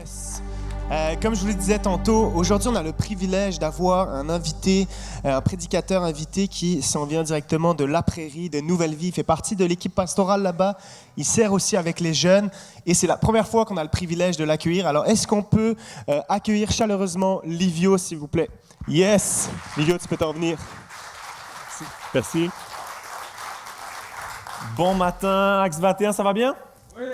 Yes. Comme je vous le disais tantôt, aujourd'hui on a le privilège d'avoir un invité, un prédicateur invité qui s'en vient directement de La Prairie, de Nouvelle Vie. Il fait partie de l'équipe pastorale là-bas. Il sert aussi avec les jeunes et c'est la première fois qu'on a le privilège de l'accueillir. Alors est-ce qu'on peut accueillir chaleureusement Livio, s'il vous plaît? Yes. Livio, tu peux t'en venir. Merci. Bon matin, Axe 21, ça va bien? Oui.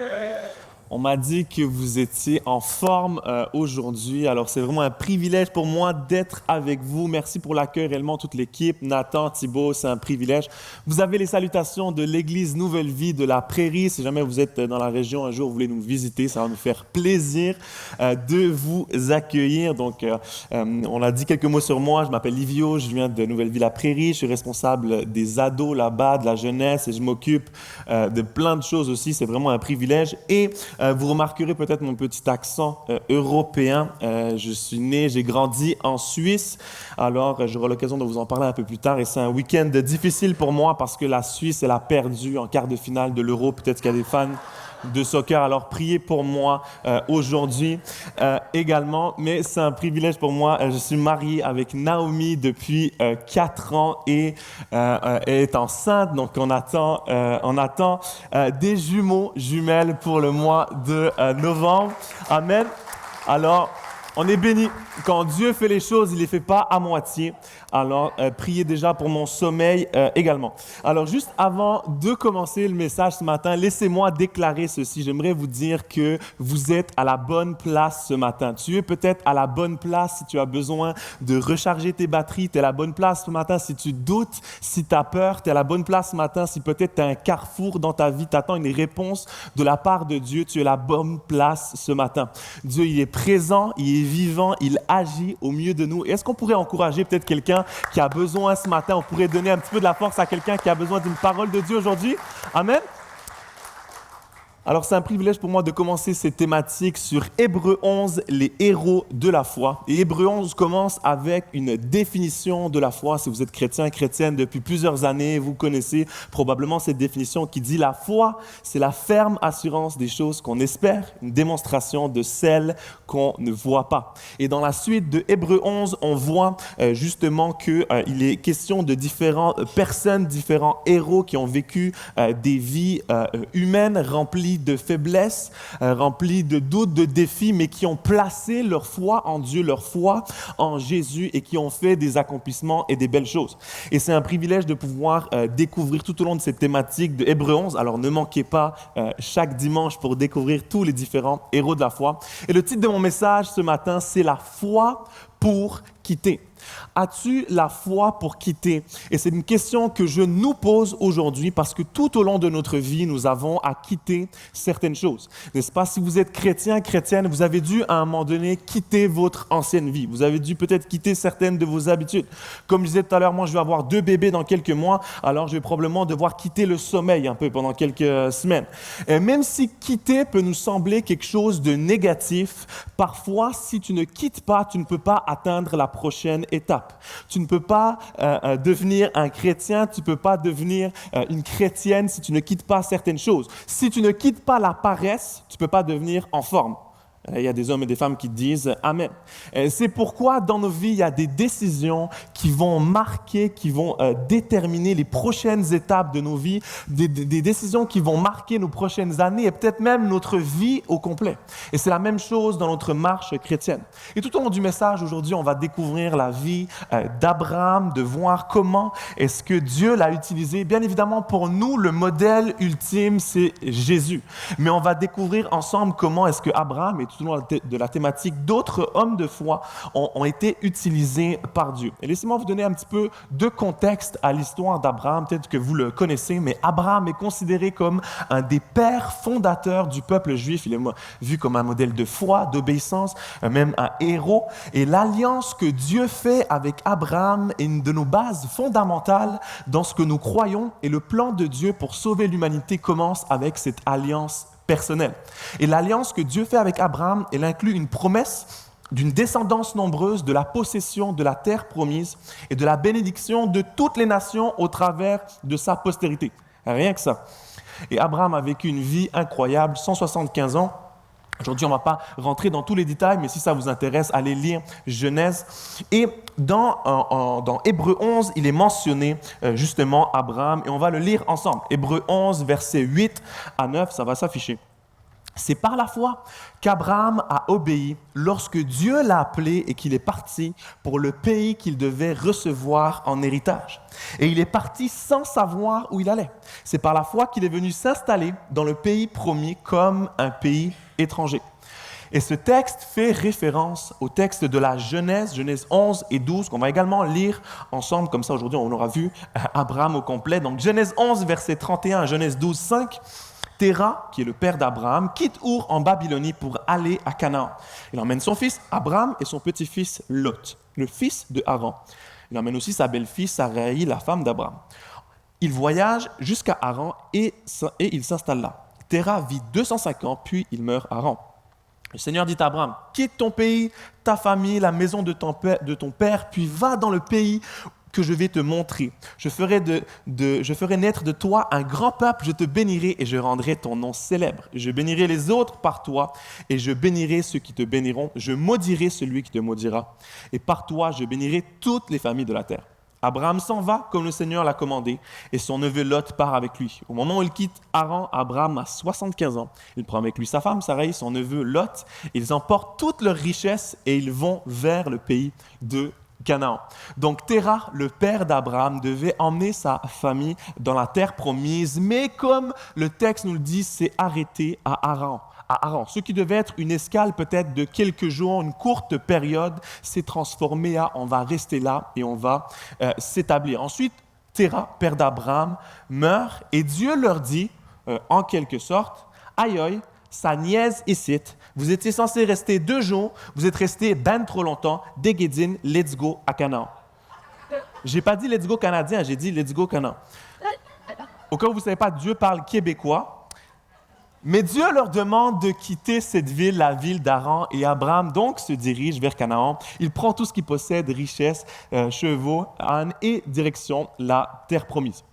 On m'a dit que vous étiez en forme aujourd'hui, alors c'est vraiment un privilège pour moi d'être avec vous. Merci pour l'accueil, réellement toute l'équipe, Nathan, Thibaut, c'est un privilège. Vous avez les salutations de l'Église Nouvelle Vie de La Prairie. Si jamais vous êtes dans la région un jour, vous voulez nous visiter, ça va nous faire plaisir de vous accueillir. Donc, on a dit quelques mots sur moi. Je m'appelle Livio, je viens de Nouvelle Vie La Prairie. Je suis responsable des ados là-bas, de la jeunesse, et je m'occupe de plein de choses aussi. C'est vraiment un privilège. Et vous remarquerez peut-être mon petit accent européen. Je suis né, j'ai grandi en Suisse. Alors, j'aurai l'occasion de vous en parler un peu plus tard. Et c'est un week-end difficile pour moi parce que la Suisse, elle a perdu en quart de finale de l'Euro. Peut-être qu'il y a des fans de soccer. Alors, priez pour moi aujourd'hui également. Mais c'est un privilège pour moi. Je suis marié avec Naomi depuis 4 ans et elle est enceinte. Donc, on attend des jumelles pour le mois de novembre. Amen. Alors, on est bénis. Quand Dieu fait les choses, il ne les fait pas à moitié. Alors, priez déjà pour mon sommeil également. Alors, juste avant de commencer le message ce matin, laissez-moi déclarer ceci. J'aimerais vous dire que vous êtes à la bonne place ce matin. Tu es peut-être à la bonne place si tu as besoin de recharger tes batteries. Tu es à la bonne place ce matin si tu doutes, si tu as peur. Tu es à la bonne place ce matin si peut-être tu as un carrefour dans ta vie. Tu attends une réponse de la part de Dieu. Tu es à la bonne place ce matin. Dieu, il est présent, il est vivant, il agit au milieu de nous. Est-ce qu'on pourrait encourager peut-être quelqu'un qui a besoin ce matin? On pourrait donner un petit peu de la force à quelqu'un qui a besoin d'une parole de Dieu aujourd'hui. Amen. Alors, c'est un privilège pour moi de commencer cette thématique sur Hébreux 11, les héros de la foi. Et Hébreux 11 commence avec une définition de la foi. Si vous êtes chrétien, chrétienne depuis plusieurs années, vous connaissez probablement cette définition qui dit la foi, c'est la ferme assurance des choses qu'on espère, une démonstration de celles qu'on ne voit pas. Et dans la suite de Hébreux 11, on voit justement qu'il est question de différentes personnes, différents héros qui ont vécu des vies humaines remplies de faiblesses, remplis de doutes, de défis, mais qui ont placé leur foi en Dieu, leur foi en Jésus et qui ont fait des accomplissements et des belles choses. Et c'est un privilège de pouvoir découvrir tout au long de cette thématique de Hébreux 11. Alors ne manquez pas chaque dimanche pour découvrir tous les différents héros de la foi. Et le titre de mon message ce matin, c'est la foi pour quitter. As-tu la foi pour quitter? Et c'est une question que je nous pose aujourd'hui parce que tout au long de notre vie, nous avons à quitter certaines choses. N'est-ce pas? Si vous êtes chrétien, chrétienne, vous avez dû à un moment donné quitter votre ancienne vie. Vous avez dû peut-être quitter certaines de vos habitudes. Comme je disais tout à l'heure, moi je vais avoir 2 bébés dans quelques mois, alors je vais probablement devoir quitter le sommeil un peu pendant quelques semaines. Et même si quitter peut nous sembler quelque chose de négatif, parfois si tu ne quittes pas, tu ne peux pas atteindre la prochaine étape. Tu ne peux pas devenir un chrétien, tu ne peux pas devenir une chrétienne si tu ne quittes pas certaines choses. Si tu ne quittes pas la paresse, tu ne peux pas devenir en forme. Il y a des hommes et des femmes qui disent « Amen ». C'est pourquoi dans nos vies, il y a des décisions qui vont marquer, qui vont déterminer les prochaines étapes de nos vies, des décisions qui vont marquer nos prochaines années et peut-être même notre vie au complet. Et c'est la même chose dans notre marche chrétienne. Et tout au long du message, aujourd'hui, on va découvrir la vie d'Abraham, de voir comment est-ce que Dieu l'a utilisé. Bien évidemment, pour nous, le modèle ultime, c'est Jésus. Mais on va découvrir ensemble comment est-ce que Abraham et tout au long de la thématique, d'autres hommes de foi ont été utilisés par Dieu. Et laissez-moi vous donner un petit peu de contexte à l'histoire d'Abraham. Peut-être que vous le connaissez, mais Abraham est considéré comme un des pères fondateurs du peuple juif. Il est vu comme un modèle de foi, d'obéissance, même un héros. Et l'alliance que Dieu fait avec Abraham est une de nos bases fondamentales dans ce que nous croyons. Et le plan de Dieu pour sauver l'humanité commence avec cette alliance personnelle. Et l'alliance que Dieu fait avec Abraham, elle inclut une promesse d'une descendance nombreuse, de la possession de la terre promise et de la bénédiction de toutes les nations au travers de sa postérité. Rien que ça. Et Abraham a vécu une vie incroyable, 175 ans. Aujourd'hui, on ne va pas rentrer dans tous les détails, mais si ça vous intéresse, allez lire Genèse. Et dans Hébreux 11, il est mentionné justement Abraham, et on va le lire ensemble. Hébreux 11, versets 8 à 9, ça va s'afficher. C'est par la foi qu'Abraham a obéi lorsque Dieu l'a appelé et qu'il est parti pour le pays qu'il devait recevoir en héritage. Et il est parti sans savoir où il allait. C'est par la foi qu'il est venu s'installer dans le pays promis comme un pays étranger. Et ce texte fait référence au texte de la Genèse, Genèse 11 et 12, qu'on va également lire ensemble. Comme ça, aujourd'hui, on aura vu Abraham au complet. Donc, Genèse 11, verset 31 à Genèse 12, 5. Téra, qui est le père d'Abraham, quitte Our en Babylonie pour aller à Canaan. Il emmène son fils Abraham et son petit-fils Lot, le fils de Haran. Il emmène aussi sa belle-fille Sarai, la femme d'Abraham. Il voyage jusqu'à Haran et il s'installe là. Téra vit 205 ans, puis il meurt à Haran. Le Seigneur dit à Abraham, quitte ton pays, ta famille, la maison de ton père, puis va dans le pays que je vais te montrer. Je ferai naître de toi un grand peuple, je te bénirai et je rendrai ton nom célèbre. Je bénirai les autres par toi et je bénirai ceux qui te béniront. Je maudirai celui qui te maudira. Et par toi, je bénirai toutes les familles de la terre. Abraham s'en va comme le Seigneur l'a commandé et son neveu Lot part avec lui. Au moment où il quitte Haran, Abraham a 75 ans. Il prend avec lui sa femme Sarai, son neveu Lot. Ils emportent toutes leurs richesses et ils vont vers le pays de Canaan. Donc Téra, le père d'Abraham, devait emmener sa famille dans la terre promise, mais comme le texte nous le dit, s'est arrêté à Haran. Ce qui devait être une escale peut-être de quelques jours, une courte période, s'est transformé à on va rester là et on va s'établir. Ensuite, Téra, père d'Abraham, meurt et Dieu leur dit, en quelque sorte, aïe aïe, sa niaise ici, vous étiez censé rester 2 jours, vous êtes resté ben trop longtemps, déguédine, let's go à Canaan. J'ai pas dit let's go canadien, j'ai dit let's go Canaan. Au cas où vous ne savez pas, Dieu parle québécois. Mais Dieu leur demande de quitter cette ville, la ville d'Haran, et Abraham donc se dirige vers Canaan. Il prend tout ce qu'il possède, richesses, chevaux, ânes, et direction la terre promise.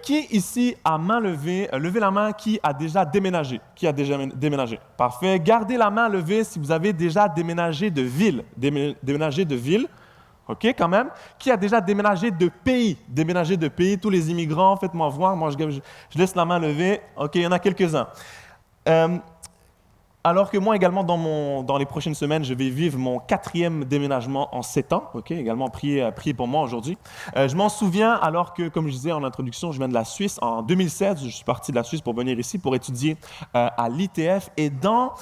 Qui ici a main levée, levez la main, qui a déjà déménagé? Qui a déjà déménagé? Parfait. Gardez la main levée si vous avez déjà déménagé de ville. Déménagé de ville. OK, quand même. Qui a déjà déménagé de pays? Déménagé de pays, tous les immigrants, faites-moi voir. Moi, je laisse la main levée. OK, il y en a quelques-uns. Alors que moi, également, dans les prochaines semaines, je vais vivre mon 4e déménagement en 7 ans. OK, également, priez pour moi aujourd'hui. Je m'en souviens alors que, comme je disais en introduction, je viens de la Suisse. En 2016, je suis parti de la Suisse pour venir ici pour étudier à l'ITF. Et dans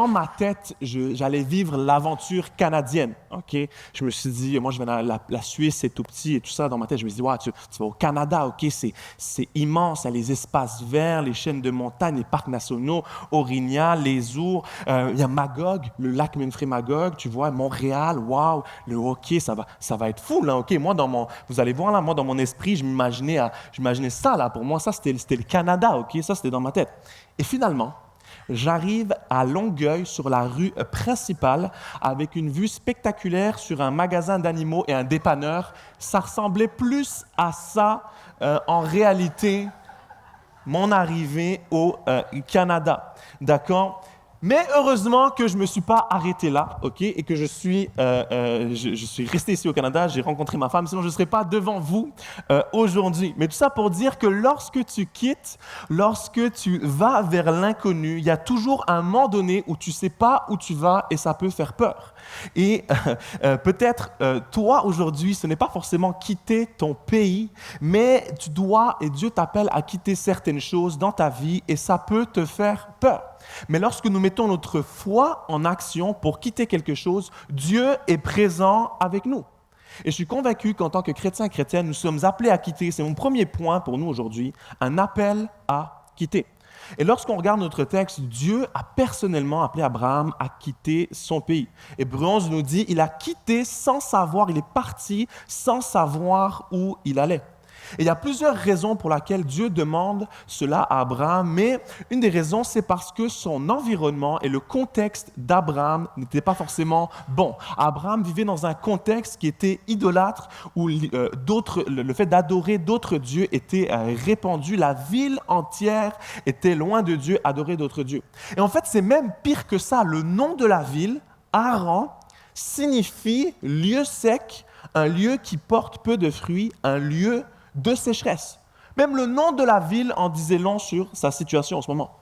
ma tête, j'allais vivre l'aventure canadienne. OK, je me suis dit, moi, je viens de la Suisse, c'est tout petit et tout ça. Dans ma tête, je me suis dit, wow, tu vas au Canada. OK, c'est immense. Il y a les espaces verts, les chaînes de montagnes, les parcs nationaux, Aurignan, les Ours, il y a Magog, le lac Winfrey-Magog, tu vois, Montréal, wow, le hockey, ça va être fou, là, OK. Moi, vous allez voir, là, moi, dans mon esprit, je m'imaginais ça, là, pour moi, ça, c'était le Canada, OK, ça, c'était dans ma tête. Et finalement, j'arrive à Longueuil, sur la rue principale, avec une vue spectaculaire sur un magasin d'animaux et un dépanneur. Ça ressemblait plus à ça, en réalité, mon arrivée au Canada. D'accord? Mais heureusement que je ne me suis pas arrêté là, OK? Et que je suis resté ici au Canada, j'ai rencontré ma femme, sinon je ne serais pas devant vous aujourd'hui. Mais tout ça pour dire que lorsque tu quittes, lorsque tu vas vers l'inconnu, il y a toujours un moment donné où tu ne sais pas où tu vas et ça peut faire peur. Et peut-être, toi, aujourd'hui, ce n'est pas forcément quitter ton pays, mais tu dois, et Dieu t'appelle à quitter certaines choses dans ta vie et ça peut te faire peur. Mais lorsque nous mettons notre foi en action pour quitter quelque chose, Dieu est présent avec nous. Et je suis convaincu qu'en tant que chrétiens et chrétiennes, nous sommes appelés à quitter. C'est mon premier point pour nous aujourd'hui, un appel à quitter. Et lorsqu'on regarde notre texte, Dieu a personnellement appelé Abraham à quitter son pays. Hébreux 11 nous dit, il a quitté sans savoir, il est parti sans savoir où il allait. Et il y a plusieurs raisons pour lesquelles Dieu demande cela à Abraham, mais une des raisons, c'est parce que son environnement et le contexte d'Abraham n'étaient pas forcément bons. Abraham vivait dans un contexte qui était idolâtre, où le fait d'adorer d'autres dieux était répandu. La ville entière était loin de Dieu, adorait d'autres dieux. Et en fait, c'est même pire que ça. Le nom de la ville, Haran, signifie lieu sec, un lieu qui porte peu de fruits, un lieu de sécheresse. Même le nom de la ville en disait long sur sa situation en ce moment.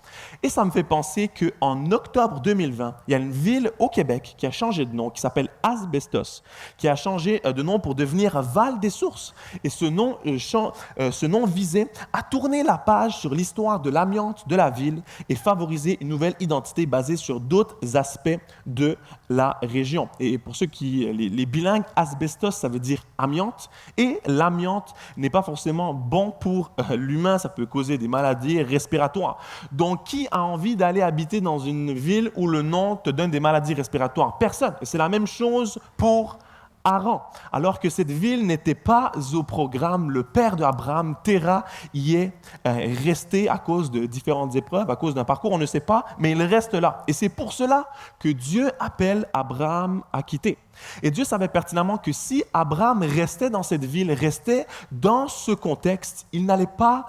Et ça me fait penser qu'en octobre 2020, il y a une ville au Québec qui a changé de nom, qui s'appelle Asbestos, qui a changé de nom pour devenir Val des Sources. Et ce nom visait à tourner la page sur l'histoire de l'amiante de la ville et favoriser une nouvelle identité basée sur d'autres aspects de la région. Et pour ceux les bilingues, asbestos, ça veut dire amiante. Et l'amiante n'est pas forcément bon pour l'humain, ça peut causer des maladies respiratoires. Donc, qui a envie d'aller habiter dans une ville où le nom te donne des maladies respiratoires? Personne. Et c'est la même chose pour Haran. Alors que cette ville n'était pas au programme, le père d'Abraham, Téra, y est resté à cause de différentes épreuves, à cause d'un parcours, on ne sait pas, mais il reste là. Et c'est pour cela que Dieu appelle Abraham à quitter. Et Dieu savait pertinemment que si Abraham restait dans cette ville, restait dans ce contexte, il n'allait pas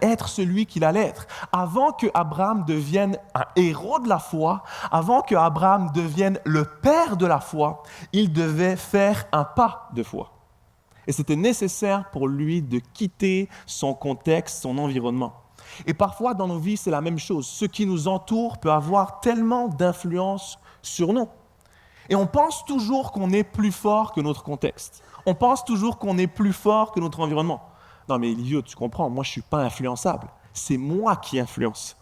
être celui qu'il allait être. Avant que Abraham devienne un héros de la foi, avant que Abraham devienne le père de la foi, il devait faire un pas de foi. Et c'était nécessaire pour lui de quitter son contexte, son environnement. Et parfois, dans nos vies, c'est la même chose. Ce qui nous entoure peut avoir tellement d'influence sur nous. Et on pense toujours qu'on est plus fort que notre contexte. On pense toujours qu'on est plus fort que notre environnement. Non mais Elio, tu comprends, moi je ne suis pas influençable. C'est moi qui influence.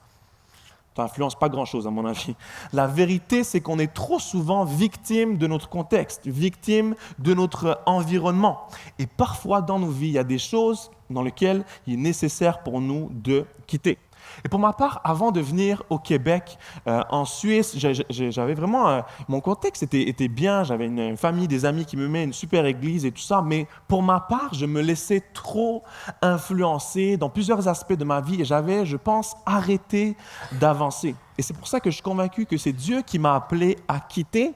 Tu n'influences pas grand-chose à mon avis. La vérité, c'est qu'on est trop souvent victime de notre contexte, victime de notre environnement. Et parfois dans nos vies, il y a des choses dans lesquelles il est nécessaire pour nous de quitter. Et pour ma part, avant de venir au Québec, en Suisse, j'avais vraiment... mon contexte était bien, j'avais une famille, des amis qui me mettaient une super église et tout ça, mais pour ma part, je me laissais trop influencer dans plusieurs aspects de ma vie et j'avais, je pense, arrêté d'avancer. Et c'est pour ça que je suis convaincu que c'est Dieu qui m'a appelé à quitter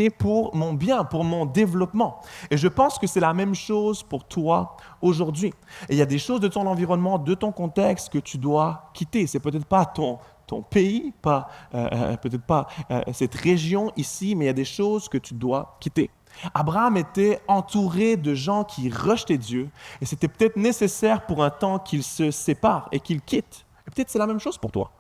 pour mon bien, pour mon développement. Et je pense que c'est la même chose pour toi aujourd'hui. Et il y a des choses de ton environnement, de ton contexte que tu dois quitter. C'est peut-être pas ton pays, peut-être pas cette région ici, mais il y a des choses que tu dois quitter. Abraham était entouré de gens qui rejetaient Dieu et c'était peut-être nécessaire pour un temps qu'il se sépare et qu'il quitte. Et peut-être c'est la même chose pour toi.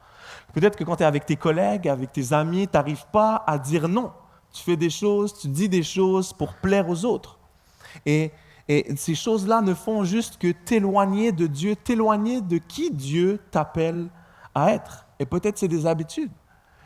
Peut-être que quand tu es avec tes collègues, avec tes amis, tu n'arrives pas à dire non. Tu fais des choses, tu dis des choses pour plaire aux autres. Et ces choses-là ne font juste que t'éloigner de Dieu, t'éloigner de qui Dieu t'appelle à être. Et peut-être c'est des habitudes,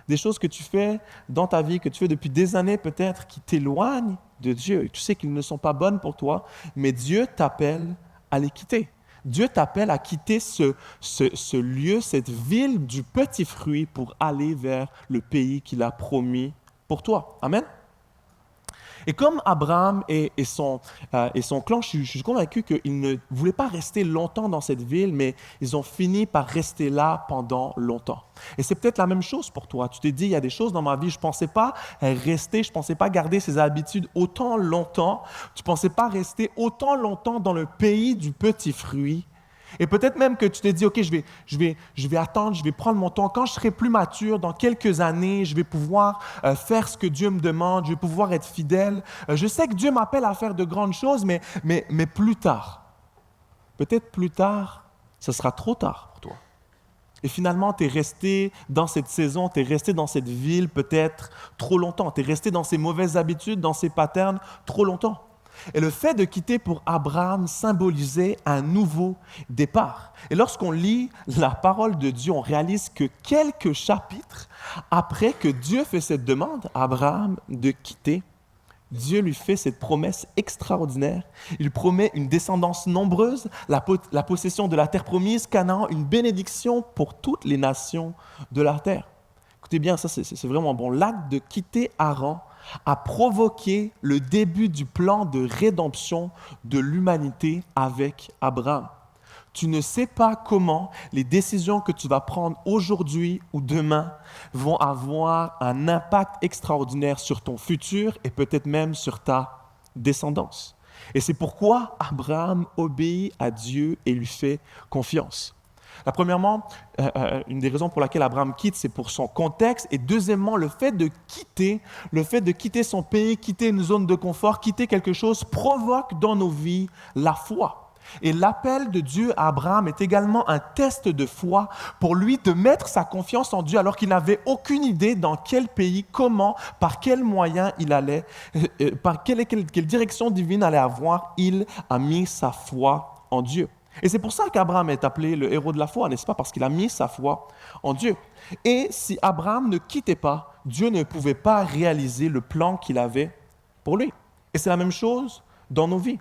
des choses que tu fais dans ta vie, que tu fais depuis des années peut-être, qui t'éloignent de Dieu. Et tu sais qu'ils ne sont pas bonnes pour toi, mais Dieu t'appelle à les quitter. Dieu t'appelle à quitter ce lieu, cette ville du petit fruit pour aller vers le pays qu'il a promis pour toi. Amen. Et comme Abraham et son clan, je suis convaincu qu'ils ne voulaient pas rester longtemps dans cette ville, mais ils ont fini par rester là pendant longtemps. Et c'est peut-être la même chose pour toi. Tu t'es dit, il y a des choses dans ma vie, je ne pensais pas rester, je ne pensais pas garder ces habitudes autant longtemps. Tu ne pensais pas rester autant longtemps dans le pays du petit fruit. Et peut-être même que tu t'es dit, OK, je vais attendre, je vais prendre mon temps. Quand je serai plus mature, dans quelques années, je vais pouvoir faire ce que Dieu me demande, je vais pouvoir être fidèle. Je sais que Dieu m'appelle à faire de grandes choses, mais plus tard. Peut-être plus tard, ce sera trop tard pour toi. Et finalement, tu es resté dans cette saison, tu es resté dans cette ville peut-être trop longtemps. Tu es resté dans ces mauvaises habitudes, dans ces patterns trop longtemps. Et le fait de quitter pour Abraham symbolisait un nouveau départ. Et lorsqu'on lit la parole de Dieu, on réalise que quelques chapitres après que Dieu fait cette demande à Abraham de quitter, Dieu lui fait cette promesse extraordinaire. Il promet une descendance nombreuse, la possession de la terre promise, Canaan, une bénédiction pour toutes les nations de la terre. Écoutez bien, ça c'est vraiment bon. L'acte de quitter Haran a provoqué le début du plan de rédemption de l'humanité avec Abraham. Tu ne sais pas comment les décisions que tu vas prendre aujourd'hui ou demain vont avoir un impact extraordinaire sur ton futur et peut-être même sur ta descendance. Et c'est pourquoi Abraham obéit à Dieu et lui fait confiance. Premièrement, une des raisons pour laquelle Abraham quitte, c'est pour son contexte. Et deuxièmement, le fait de quitter son pays, quitter une zone de confort, quitter quelque chose, provoque dans nos vies la foi. Et l'appel de Dieu à Abraham est également un test de foi pour lui de mettre sa confiance en Dieu alors qu'il n'avait aucune idée dans quel pays, comment, par quels moyens il allait, par quelle direction divine allait avoir. Il a mis sa foi en Dieu. Et c'est pour ça qu'Abraham est appelé le héros de la foi, n'est-ce pas? Parce qu'il a mis sa foi en Dieu. Et si Abraham ne quittait pas, Dieu ne pouvait pas réaliser le plan qu'il avait pour lui. Et c'est la même chose dans nos vies.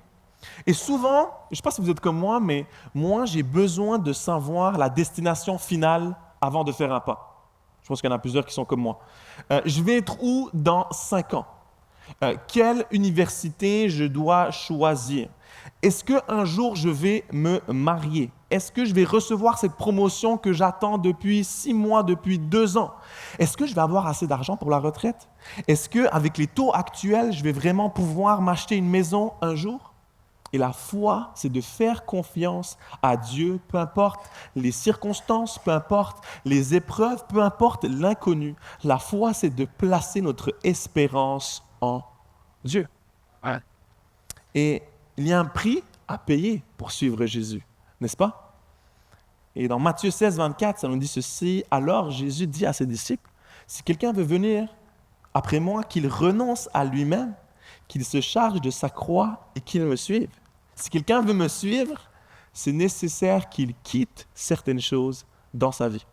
Et souvent, je ne sais pas si vous êtes comme moi, mais moi, j'ai besoin de savoir la destination finale avant de faire un pas. Je pense qu'il y en a plusieurs qui sont comme moi. Je vais être où dans 5 ans? Quelle université je dois choisir? Est-ce qu'un jour je vais me marier? Est-ce que je vais recevoir cette promotion que j'attends depuis 6 mois, depuis 2 ans? Est-ce que je vais avoir assez d'argent pour la retraite? Est-ce qu'avec les taux actuels, je vais vraiment pouvoir m'acheter une maison un jour? Et la foi, c'est de faire confiance à Dieu, peu importe les circonstances, peu importe les épreuves, peu importe l'inconnu. La foi, c'est de placer notre espérance en Dieu. Ouais. Et il y a un prix à payer pour suivre Jésus, n'est-ce pas? Et dans Matthieu 16, 24, ça nous dit ceci. Alors Jésus dit à ses disciples, si quelqu'un veut venir après moi, qu'il renonce à lui-même, qu'il se charge de sa croix et qu'il me suive. Si quelqu'un veut me suivre, c'est nécessaire qu'il quitte certaines choses dans sa vie.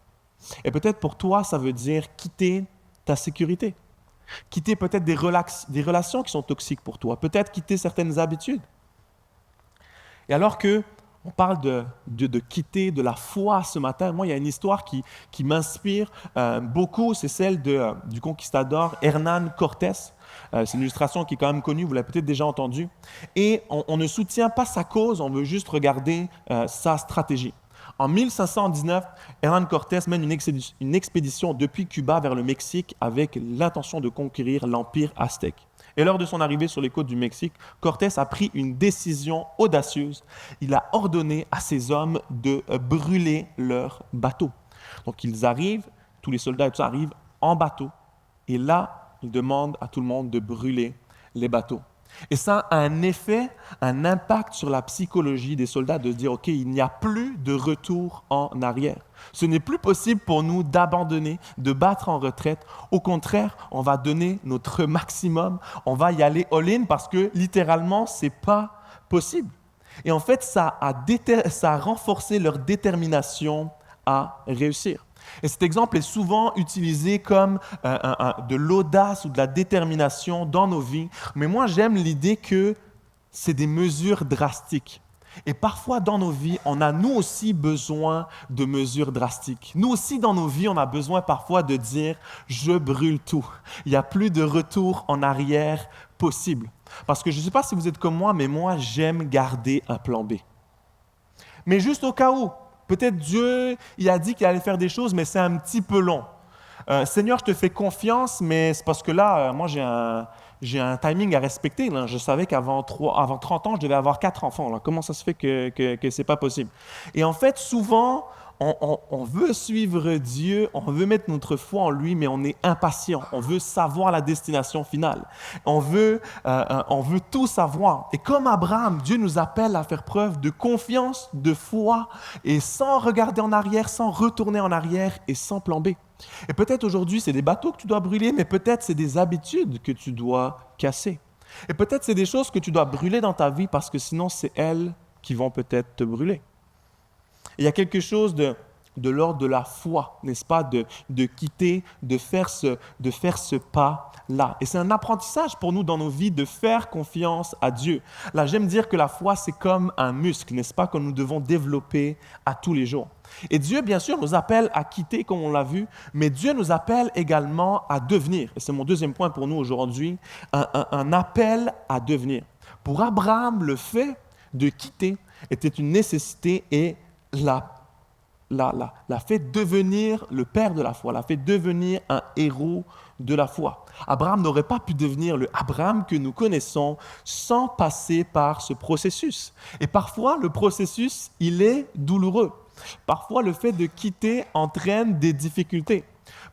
Et peut-être pour toi, ça veut dire quitter ta sécurité. Quitter peut-être des relations qui sont toxiques pour toi. Peut-être quitter certaines habitudes. Et alors qu'on parle de quitter de la foi ce matin, moi, il y a une histoire qui m'inspire beaucoup. C'est celle du conquistador Hernán Cortés. C'est une illustration qui est quand même connue, vous l'avez peut-être déjà entendue. Et on ne soutient pas sa cause, on veut juste regarder sa stratégie. En 1519, Hernán Cortés mène une expédition depuis Cuba vers le Mexique avec l'intention de conquérir l'Empire aztèque. Et lors de son arrivée sur les côtes du Mexique, Cortés a pris une décision audacieuse. Il a ordonné à ses hommes de brûler leurs bateaux. Donc ils arrivent, tous les soldats et tout ça arrivent en bateau. Et là, il demande à tout le monde de brûler les bateaux. Et ça a un effet, un impact sur la psychologie des soldats de dire, OK, il n'y a plus de retour en arrière. Ce n'est plus possible pour nous d'abandonner, de battre en retraite. Au contraire, on va donner notre maximum. On va y aller all-in parce que littéralement, ce n'est pas possible. Et en fait, ça a renforcé leur détermination à réussir. Et cet exemple est souvent utilisé comme de l'audace ou de la détermination dans nos vies. Mais moi, j'aime l'idée que c'est des mesures drastiques. Et parfois, dans nos vies, on a nous aussi besoin de mesures drastiques. Nous aussi, dans nos vies, on a besoin parfois de dire « je brûle tout ». Il n'y a plus de retour en arrière possible. Parce que je ne sais pas si vous êtes comme moi, mais moi, j'aime garder un plan B. Mais juste au cas où. Peut-être Dieu, il a dit qu'il allait faire des choses, mais c'est un petit peu long. Seigneur, je te fais confiance, mais c'est parce que là, moi, j'ai un timing à respecter. Là. Je savais qu'avant 30 ans, je devais avoir 4 enfants. Là. Comment ça se fait que ce n'est pas possible? Et en fait, souvent, on veut suivre Dieu, on veut mettre notre foi en lui, mais on est impatient. On veut savoir la destination finale. On veut tout savoir. Et comme Abraham, Dieu nous appelle à faire preuve de confiance, de foi, et sans regarder en arrière, sans retourner en arrière et sans plan B. Et peut-être aujourd'hui, c'est des bateaux que tu dois brûler, mais peut-être c'est des habitudes que tu dois casser. Et peut-être c'est des choses que tu dois brûler dans ta vie parce que sinon, c'est elles qui vont peut-être te brûler. Il y a quelque chose de de l'ordre de la foi, n'est-ce pas, de quitter, de faire ce pas-là. Et c'est un apprentissage pour nous dans nos vies de faire confiance à Dieu. Là, j'aime dire que la foi, c'est comme un muscle, n'est-ce pas, que nous devons développer à tous les jours. Et Dieu, bien sûr, nous appelle à quitter, comme on l'a vu, mais Dieu nous appelle également à devenir. Et c'est mon deuxième point pour nous aujourd'hui, un appel à devenir. Pour Abraham, le fait de quitter était une nécessité et l'a fait devenir le père de la foi, l'a fait devenir un héros de la foi. Abraham n'aurait pas pu devenir le Abraham que nous connaissons sans passer par ce processus. Et parfois, le processus, il est douloureux. Parfois, le fait de quitter entraîne des difficultés.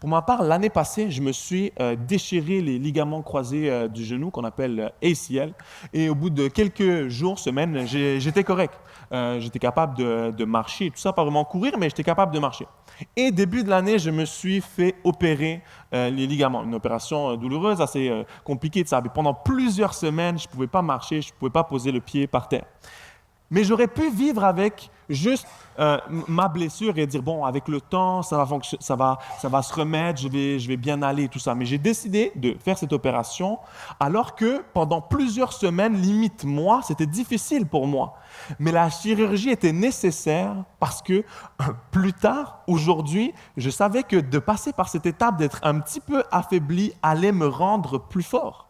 Pour ma part, l'année passée, je me suis déchiré les ligaments croisés du genou qu'on appelle ACL. Et au bout de quelques jours, semaines, j'étais correct. J'étais capable de marcher, tout ça, pas vraiment courir, mais j'étais capable de marcher. Et début de l'année, je me suis fait opérer les ligaments. Une opération douloureuse, assez compliquée de ça. Mais pendant plusieurs semaines, je ne pouvais pas marcher, je ne pouvais pas poser le pied par terre. Mais j'aurais pu vivre avec juste ma blessure et dire, bon, avec le temps, ça va se remettre, je vais bien aller, tout ça. Mais j'ai décidé de faire cette opération alors que pendant plusieurs semaines, limite mois, c'était difficile pour moi. Mais la chirurgie était nécessaire parce que plus tard, aujourd'hui, je savais que de passer par cette étape, d'être un petit peu affaibli, allait me rendre plus fort.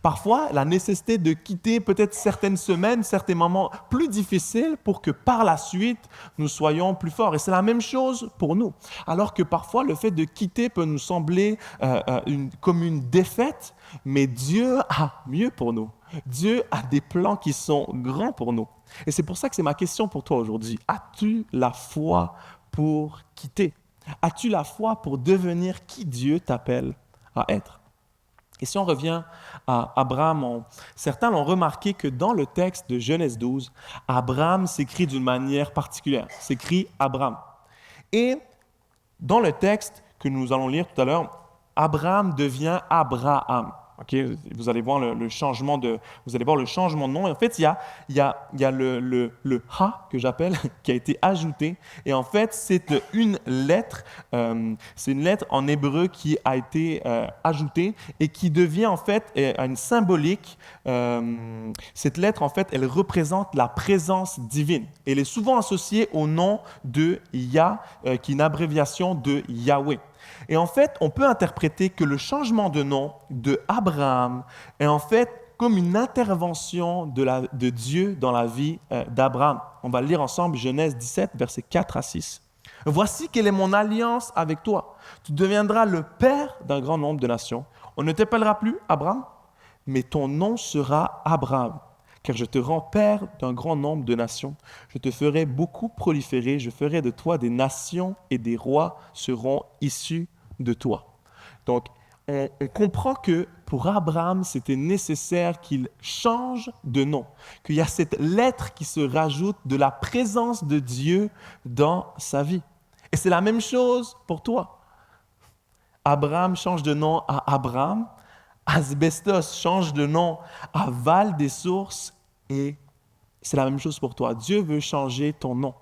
Parfois, la nécessité de quitter peut-être certaines semaines, certains moments plus difficiles pour que par la suite, nous soyons plus forts. Et c'est la même chose pour nous. Alors que parfois, le fait de quitter peut nous sembler comme une défaite, mais Dieu a mieux pour nous. Dieu a des plans qui sont grands pour nous. Et c'est pour ça que c'est ma question pour toi aujourd'hui. As-tu la foi pour quitter? As-tu la foi pour devenir qui Dieu t'appelle à être? Et si on revient à Abraham, certains l'ont remarqué que dans le texte de Genèse 12, Abraham s'écrit d'une manière particulière, s'écrit Abraham. Et dans le texte que nous allons lire tout à l'heure, Abraham devient Abraham. Okay? Vous allez voir le changement de nom. Et en fait, il y a le « ha » que j'appelle, qui a été ajouté. Et en fait, c'est une lettre en hébreu qui a été ajoutée et qui devient en fait une symbolique. Cette lettre, en fait, elle représente la présence divine. Elle est souvent associée au nom de Yah, qui est une abréviation de Yahweh. Et en fait, on peut interpréter que le changement de nom de Abraham est en fait comme une intervention de Dieu dans la vie d'Abraham. On va le lire ensemble, Genèse 17, versets 4 à 6. « Voici quelle est mon alliance avec toi. Tu deviendras le père d'un grand nombre de nations. On ne t'appellera plus Abraham, mais ton nom sera Abraham. Car je te rends père d'un grand nombre de nations. Je te ferai beaucoup proliférer, je ferai de toi des nations et des rois seront issus de toi. » Donc, on comprend que pour Abraham, c'était nécessaire qu'il change de nom, qu'il y a cette lettre qui se rajoute de la présence de Dieu dans sa vie. Et c'est la même chose pour toi. Abraham change de nom à Abraham, Asbestos change de nom à Val des Sources et c'est la même chose pour toi. Dieu veut changer ton nom.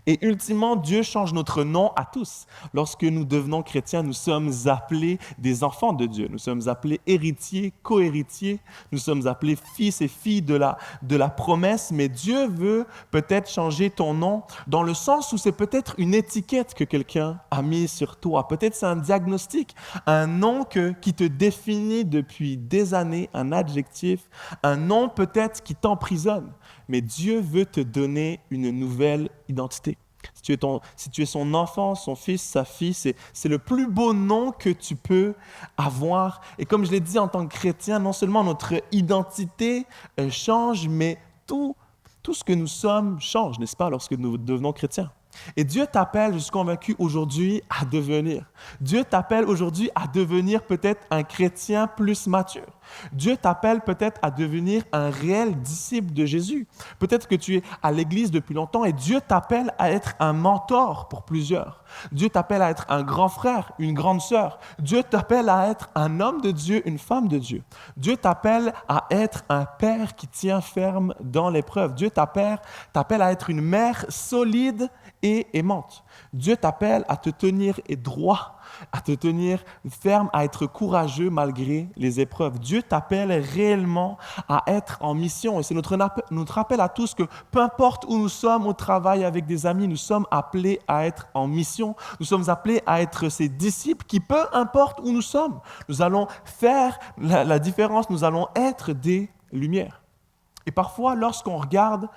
Et ultimement, Dieu change notre nom à tous. Lorsque nous devenons chrétiens, nous sommes appelés des enfants de Dieu. Nous sommes appelés héritiers, co-héritiers. Nous sommes appelés fils et filles de la promesse. Mais Dieu veut peut-être changer ton nom dans le sens où c'est peut-être une étiquette que quelqu'un a mise sur toi. Peut-être c'est un diagnostic, un nom qui te définit depuis des années, un adjectif, un nom peut-être qui t'emprisonne. Mais Dieu veut te donner une nouvelle identité. Si tu es son enfant, son fils, sa fille, c'est le plus beau nom que tu peux avoir. Et comme je l'ai dit en tant que chrétien, non seulement notre identité change, mais tout ce que nous sommes change, n'est-ce pas, lorsque nous devenons chrétiens. Et Dieu t'appelle, je suis convaincu, aujourd'hui à devenir. Dieu t'appelle aujourd'hui à devenir peut-être un chrétien plus mature. Dieu t'appelle peut-être à devenir un réel disciple de Jésus. Peut-être que tu es à l'église depuis longtemps et Dieu t'appelle à être un mentor pour plusieurs. Dieu t'appelle à être un grand frère, une grande sœur. Dieu t'appelle à être un homme de Dieu, une femme de Dieu. Dieu t'appelle à être un père qui tient ferme dans l'épreuve. Dieu t'appelle à être une mère solide et aimante. Dieu t'appelle à te tenir droit, à te tenir ferme, à être courageux malgré les épreuves. Dieu t'appelle réellement à être en mission. Et c'est notre appel à tous que peu importe où nous sommes, au travail, avec des amis, nous sommes appelés à être en mission. Nous sommes appelés à être ces disciples qui, peu importe où nous sommes, nous allons faire la différence, nous allons être des lumières. Et parfois, lorsqu'on regarde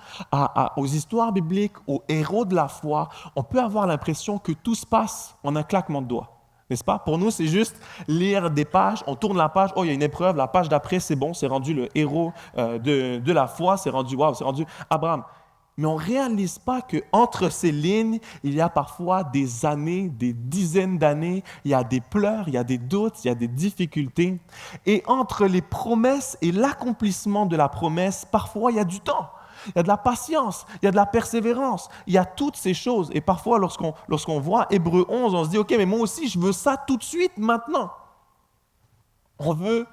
aux histoires bibliques, aux héros de la foi, on peut avoir l'impression que tout se passe en un claquement de doigts. N'est-ce pas? Pour nous, c'est juste lire des pages, on tourne la page, oh, il y a une épreuve, la page d'après, c'est bon, c'est rendu le héros de la foi, c'est rendu, waouh, c'est rendu Abraham. Mais on ne réalise pas qu'entre ces lignes, il y a parfois des années, des dizaines d'années, il y a des pleurs, il y a des doutes, il y a des difficultés. Et entre les promesses et l'accomplissement de la promesse, parfois il y a du temps. Il y a de la patience, il y a de la persévérance, il y a toutes ces choses. Et parfois, lorsqu'on voit Hébreux 11, on se dit, OK, mais moi aussi, je veux ça tout de suite, maintenant. On veut